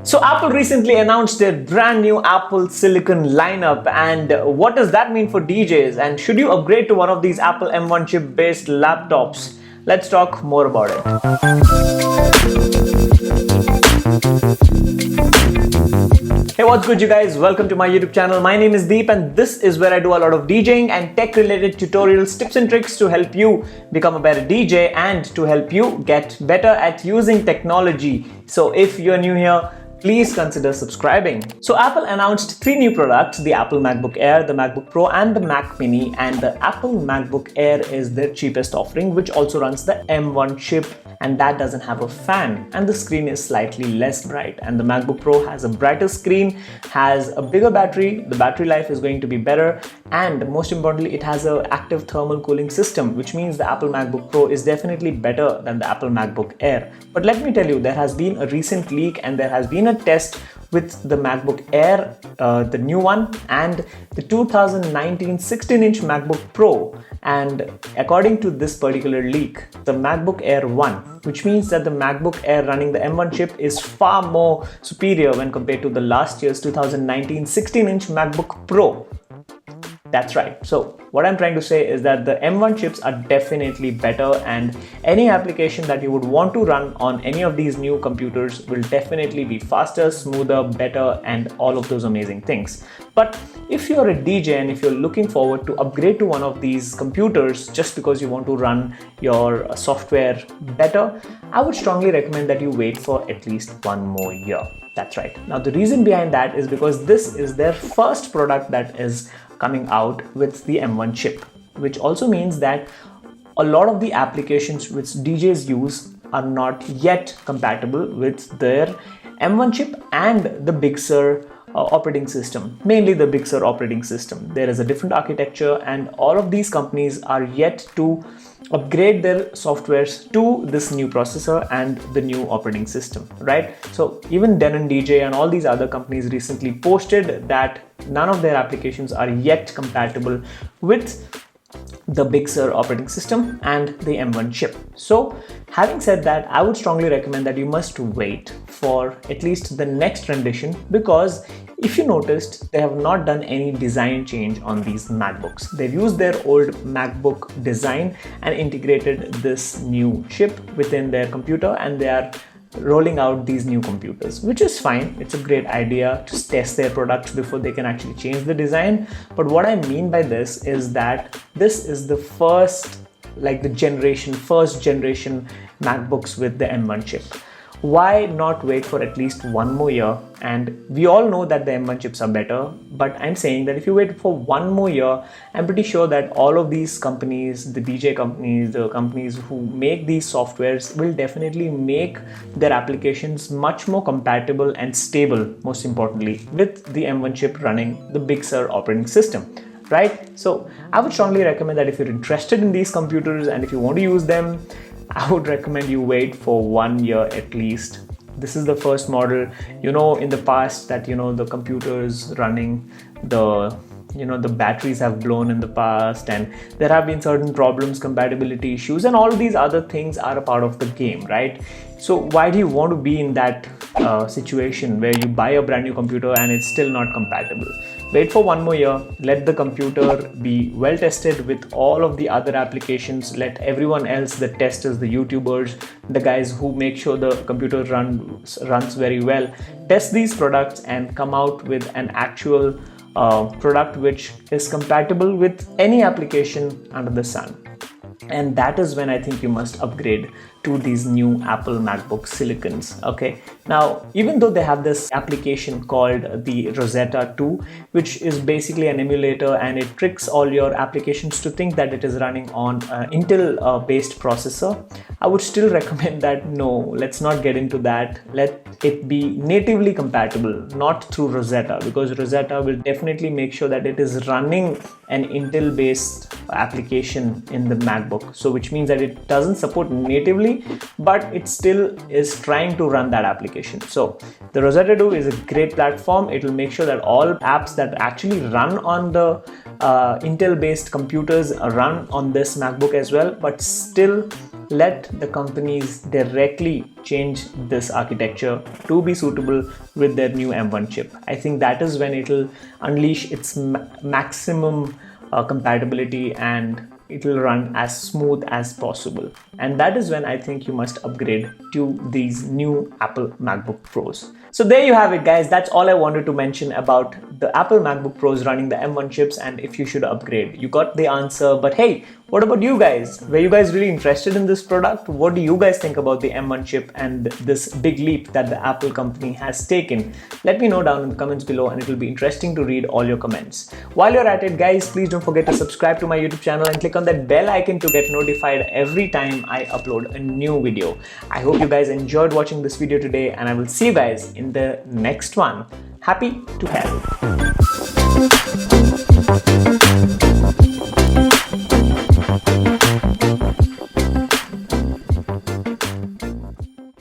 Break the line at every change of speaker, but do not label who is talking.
So Apple recently announced their brand new Apple Silicon lineup, and what does that mean for DJs, and should you upgrade to one of these Apple M1 chip based laptops? Let's talk more about it. Hey, what's good you guys? Welcome to my YouTube channel. My name is Deep and this is where I do a lot of DJing and tech related tutorials, tips and tricks to help you become a better DJ and to help you get better at using technology. So if you're new here, please consider subscribing. So Apple announced 3 new products, the Apple MacBook Air, the MacBook Pro and the Mac Mini, and the Apple MacBook Air is their cheapest offering, which also runs the M1 chip, and that doesn't have a fan, and the screen is slightly less bright. And the MacBook Pro has a brighter screen, has a bigger battery, the battery life is going to be better, and most importantly it has an active thermal cooling system, which means the Apple MacBook Pro is definitely better than the Apple MacBook Air. But let me tell you, there has been a recent leak and there has been a test with the MacBook Air, the new one, and the 2019 16-inch MacBook Pro. And according to this particular leak, the MacBook Air won, which means that the MacBook Air running the M1 chip is far more superior when compared to the last year's 2019 16-inch MacBook Pro. That's right. So what I'm trying to say is that the M1 chips are definitely better, and any application that you would want to run on any of these new computers will definitely be faster, smoother, better, and all of those amazing things. But if you're a DJ and if you're looking forward to upgrade to one of these computers just because you want to run your software better, I would strongly recommend that you wait for at least 1 more year. That's right. Now the reason behind that is because this is their first product that is coming out with the M1 chip, which also means that a lot of the applications which DJs use are not yet compatible with their M1 chip and the Big Sur operating system, mainly the Big Sur operating system. There is a different architecture and all of these companies are yet to upgrade their softwares to this new processor and the new operating system, right? So even Denon DJ and all these other companies recently posted that none of their applications are yet compatible with the Big Sur operating system and the M1 chip. So having said that, I would strongly recommend that you must wait for at least the next rendition, because if you noticed, they have not done any design change on these MacBooks. They've used their old MacBook design and integrated this new chip within their computer, and they are rolling out these new computers, which is fine. It's a great idea to test their products before they can actually change the design. But what I mean by this is that this is the first generation MacBooks with the M1 chip. Why not wait for at least 1 more year? And we all know that the M1 chips are better, but I'm saying that if you wait for 1 more year, I'm pretty sure that all of these companies, the DJ companies, the companies who make these softwares will definitely make their applications much more compatible and stable, most importantly, with the M1 chip running the Big Sur operating system. Right? So I would strongly recommend that if you're interested in these computers and if you want to use them, I would recommend you wait for 1 year at least. This is the first model. You know, in the past that, the computers running the batteries have blown in the past, and there have been certain problems, compatibility issues, and all of these other things are a part of the game, right? So why do you want to be in that situation where you buy a brand new computer and it's still not compatible? Wait for 1 more year, let the computer be well tested with all of the other applications, let everyone else, the testers, the YouTubers, the guys who make sure the computer runs very well, test these products and come out with an actual product which is compatible with any application under the sun. And that is when I think you must upgrade to these new Apple MacBook Silicons. Okay, now even though they have this application called the Rosetta 2, which is basically an emulator and it tricks all your applications to think that it is running on an Intel based processor, I would still recommend that no, let's not get into that. Let it be natively compatible, not through Rosetta, because Rosetta will definitely make sure that it is running an Intel based application in the MacBook, so which means that it doesn't support natively, but it still is trying to run that application. So the Rosetta 2 is a great platform. It will make sure that all apps that actually run on the Intel based computers run on this MacBook as well, but still let the companies directly change this architecture to be suitable with their new M1 chip. I think that is when it'll unleash its maximum compatibility, and it will run as smooth as possible. And that is when I think you must upgrade to these new Apple MacBook Pros. So there you have it, guys. That's all I wanted to mention about the Apple MacBook Pros running the M1 chips and if you should upgrade. You got the answer, but hey, what about you guys? Were you guys really interested in this product? What do you guys think about the M1 chip and this big leap that the Apple company has taken? Let me know down in the comments below, and it will be interesting to read all your comments. While you're at it, guys, please don't forget to subscribe to my YouTube channel and click on that bell icon to get notified every time I upload a new video. I hope you guys enjoyed watching this video today, and I will see you guys in the next one. Happy to help.